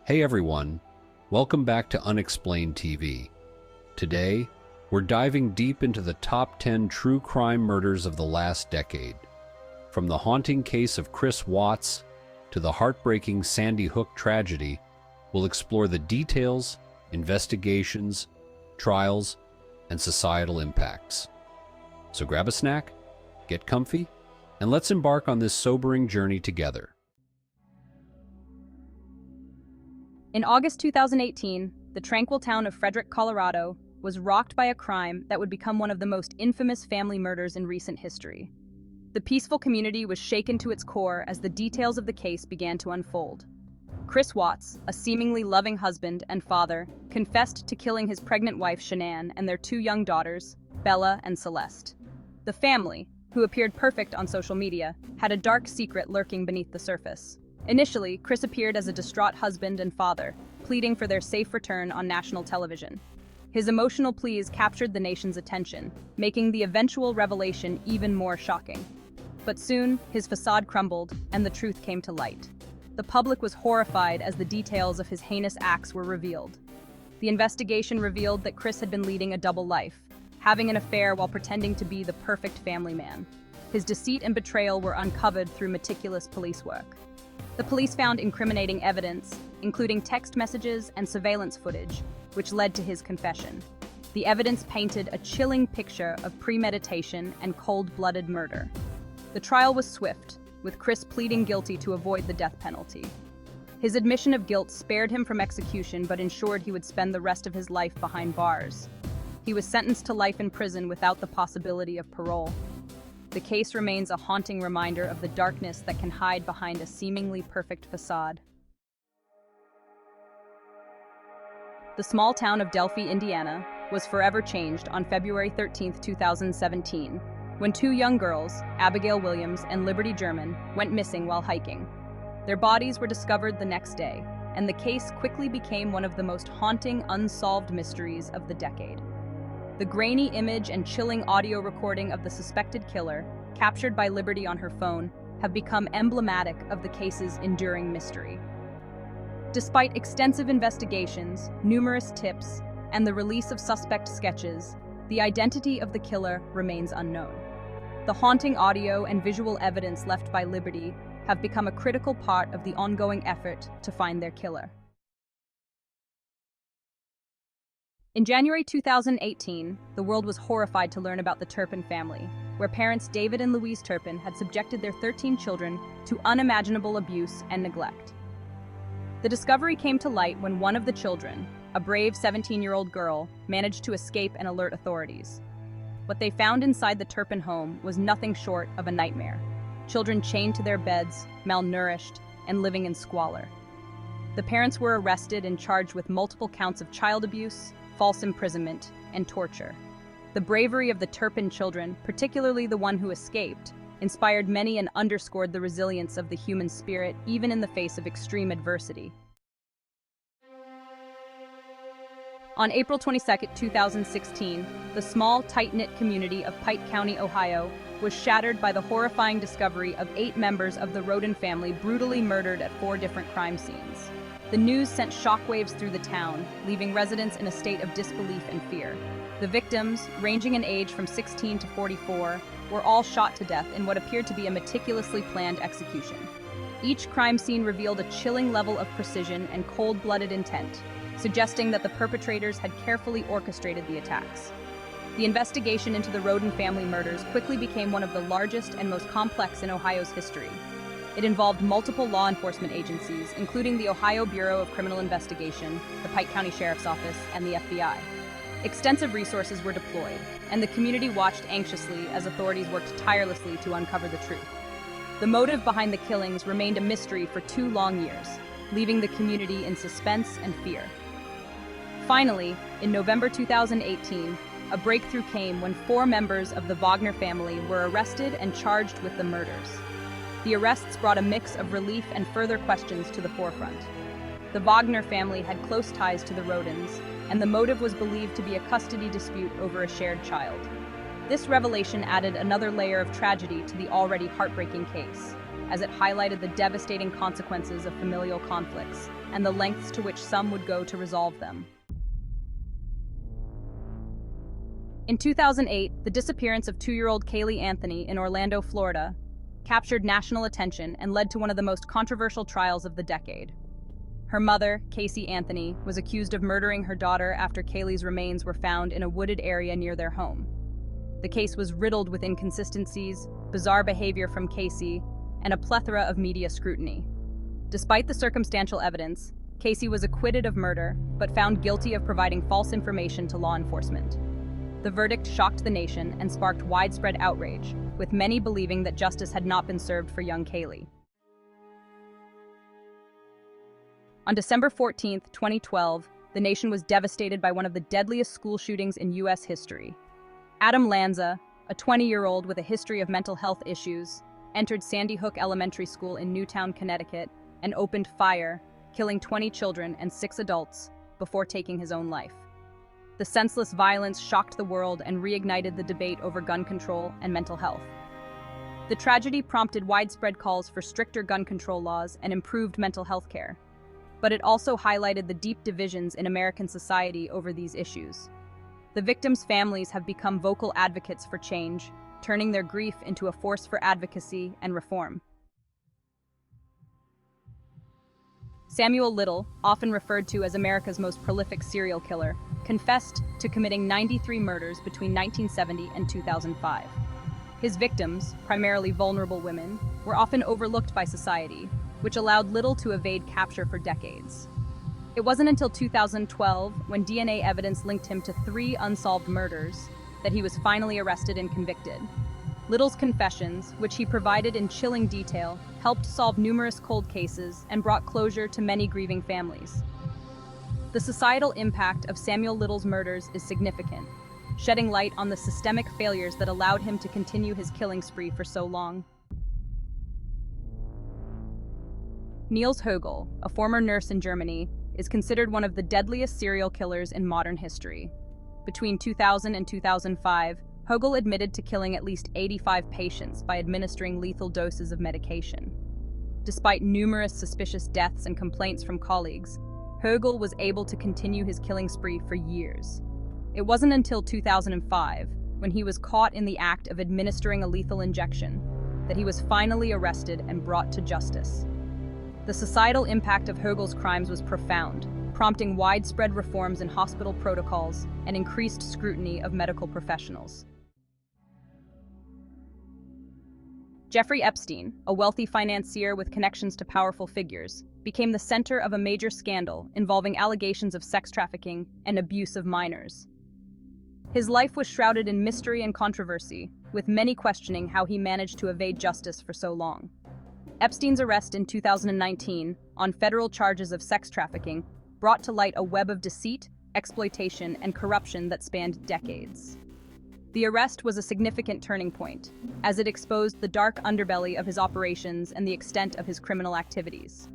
Hey everyone, welcome back to Unexplained TV. Today, we're diving deep into the top 10 true crime murders of the last decade. From the haunting case of Chris Watts to the heartbreaking Sandy Hook tragedy, we'll explore the details, investigations, trials, and societal impacts. So grab a snack, get comfy, and let's embark on this sobering journey together. In August 2018, the tranquil town of Frederick, Colorado, was rocked by a crime that would become one of the most infamous family murders in recent history. The peaceful community was shaken to its core as the details of the case began to unfold. Chris Watts, a seemingly loving husband and father, confessed to killing his pregnant wife Shanda and their two young daughters, Bella and Celeste. The family, who appeared perfect on social media, had a dark secret lurking beneath the surface. Initially, Chris appeared as a distraught husband and father, pleading for their safe return on national television. His emotional pleas captured the nation's attention, making the eventual revelation even more shocking. But soon, his facade crumbled, and the truth came to light. The public was horrified as the details of his heinous acts were revealed. The investigation revealed that Chris had been leading a double life, having an affair while pretending to be the perfect family man. His deceit and betrayal were uncovered through meticulous police work. The police found incriminating evidence, including text messages and surveillance footage, which led to his confession. The evidence painted a chilling picture of premeditation and cold-blooded murder. The trial was swift, with Chris pleading guilty to avoid the death penalty. His admission of guilt spared him from execution but ensured he would spend the rest of his life behind bars. He was sentenced to life in prison without the possibility of parole. The case remains a haunting reminder of the darkness that can hide behind a seemingly perfect facade. The small town of Delphi, Indiana, was forever changed on February 13, 2017, when two young girls, Abigail Williams and Liberty German, went missing while hiking. Their bodies were discovered the next day, and the case quickly became one of the most haunting unsolved mysteries of the decade. The grainy image and chilling audio recording of the suspected killer, captured by Liberty on her phone, have become emblematic of the case's enduring mystery. Despite extensive investigations, numerous tips, and the release of suspect sketches, the identity of the killer remains unknown. The haunting audio and visual evidence left by Liberty have become a critical part of the ongoing effort to find their killer. In January 2018, the world was horrified to learn about the Turpin family, where parents David and Louise Turpin had subjected their 13 children to unimaginable abuse and neglect. The discovery came to light when one of the children, a brave 17-year-old girl, managed to escape and alert authorities. What they found inside the Turpin home was nothing short of a nightmare. Children chained to their beds, malnourished, and living in squalor. The parents were arrested and charged with multiple counts of child abuse, false imprisonment, and torture. The bravery of the Turpin children, particularly the one who escaped, inspired many and underscored the resilience of the human spirit even in the face of extreme adversity. On April 22, 2016, the small, tight-knit community of Pike County, Ohio, was shattered by the horrifying discovery of 8 members of the Rhoden family brutally murdered at 4 different crime scenes. The news sent shockwaves through the town, leaving residents in a state of disbelief and fear. The victims, ranging in age from 16 to 44, were all shot to death in what appeared to be a meticulously planned execution. Each crime scene revealed a chilling level of precision and cold-blooded intent, suggesting that the perpetrators had carefully orchestrated the attacks. The investigation into the Rhoden family murders quickly became one of the largest and most complex in Ohio's history. It involved multiple law enforcement agencies, including the Ohio Bureau of Criminal Investigation, the Pike County Sheriff's Office, and the FBI. Extensive resources were deployed, and the community watched anxiously as authorities worked tirelessly to uncover the truth. The motive behind the killings remained a mystery for 2 long years, leaving the community in suspense and fear. Finally, in November 2018, a breakthrough came when 4 members of the Wagner family were arrested and charged with the murders. The arrests brought a mix of relief and further questions to the forefront. The Wagner family had close ties to the Rhodens, and the motive was believed to be a custody dispute over a shared child. This revelation added another layer of tragedy to the already heartbreaking case. as it highlighted the devastating consequences of familial conflicts and the lengths to which some would go to resolve them. In 2008, the disappearance of 2-year-old Caylee Anthony in Orlando, Florida, captured national attention and led to one of the most controversial trials of the decade. Her mother, Casey Anthony, was accused of murdering her daughter after Caylee's remains were found in a wooded area near their home. The case was riddled with inconsistencies, bizarre behavior from Casey, and a plethora of media scrutiny. Despite the circumstantial evidence, Casey was acquitted of murder, but found guilty of providing false information to law enforcement. The verdict shocked the nation and sparked widespread outrage, with many believing that justice had not been served for young Caylee. On December 14, 2012, the nation was devastated by one of the deadliest school shootings in U.S. history. Adam Lanza, a 20-year-old with a history of mental health issues, entered Sandy Hook Elementary School in Newtown, Connecticut, and opened fire, killing 20 children and 6 adults before taking his own life. The senseless violence shocked the world and reignited the debate over gun control and mental health. The tragedy prompted widespread calls for stricter gun control laws and improved mental health care. But it also highlighted the deep divisions in American society over these issues. The victims' families have become vocal advocates for change, turning their grief into a force for advocacy and reform. Samuel Little, often referred to as America's most prolific serial killer, confessed to committing 93 murders between 1970 and 2005. His victims, primarily vulnerable women, were often overlooked by society, which allowed Little to evade capture for decades. It wasn't until 2012, when DNA evidence linked him to 3 unsolved murders, that he was finally arrested and convicted. Little's confessions, which he provided in chilling detail, helped solve numerous cold cases and brought closure to many grieving families. The societal impact of Samuel Little's murders is significant, shedding light on the systemic failures that allowed him to continue his killing spree for so long. Niels Högel, a former nurse in Germany, is considered one of the deadliest serial killers in modern history. Between 2000 and 2005, Högel admitted to killing at least 85 patients by administering lethal doses of medication. Despite numerous suspicious deaths and complaints from colleagues, Högel was able to continue his killing spree for years. It wasn't until 2005, when he was caught in the act of administering a lethal injection, that he was finally arrested and brought to justice. The societal impact of Högel's crimes was profound, prompting widespread reforms in hospital protocols and increased scrutiny of medical professionals. Jeffrey Epstein, a wealthy financier with connections to powerful figures, became the center of a major scandal involving allegations of sex trafficking and abuse of minors. His life was shrouded in mystery and controversy, with many questioning how he managed to evade justice for so long. Epstein's arrest in 2019 on federal charges of sex trafficking brought to light a web of deceit, exploitation, and corruption that spanned decades. The arrest was a significant turning point, as it exposed the dark underbelly of his operations and the extent of his criminal activities.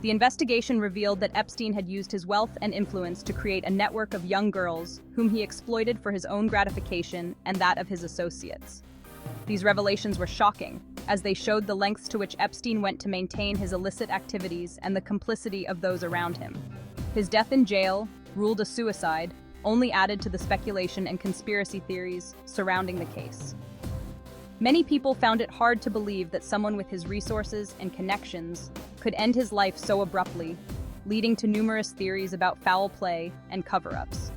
The investigation revealed that Epstein had used his wealth and influence to create a network of young girls whom he exploited for his own gratification and that of his associates. These revelations were shocking, as they showed the lengths to which Epstein went to maintain his illicit activities and the complicity of those around him. His death in jail, ruled a suicide, only added to the speculation and conspiracy theories surrounding the case. Many people found it hard to believe that someone with his resources and connections could end his life so abruptly, leading to numerous theories about foul play and cover-ups.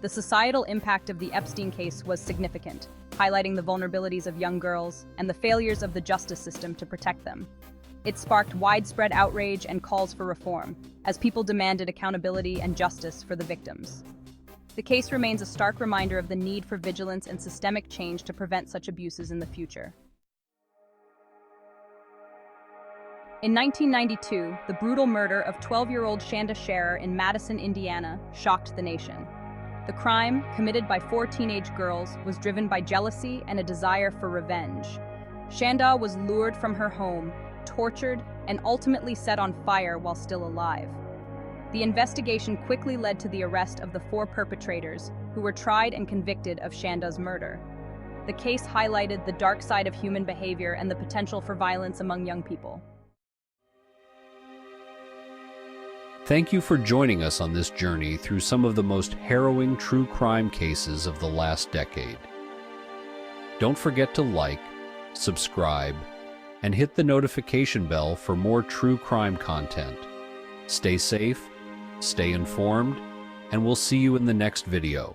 The societal impact of the Epstein case was significant, highlighting the vulnerabilities of young girls and the failures of the justice system to protect them. It sparked widespread outrage and calls for reform, as people demanded accountability and justice for the victims. The case remains a stark reminder of the need for vigilance and systemic change to prevent such abuses in the future. In 1992, the brutal murder of 12-year-old Shanda in Madison, Indiana, shocked the nation. The crime, committed by 4 teenage girls, was driven by jealousy and a desire for revenge. Shanda was lured from her home, tortured, and ultimately set on fire while still alive. The investigation quickly led to the arrest of the 4 perpetrators, who were tried and convicted of Shanda's murder. The case highlighted the dark side of human behavior and the potential for violence among young people. Thank you for joining us on this journey through some of the most harrowing true crime cases of the last decade. Don't forget to like, subscribe, and hit the notification bell for more true crime content. Stay safe, stay informed, and we'll see you in the next video.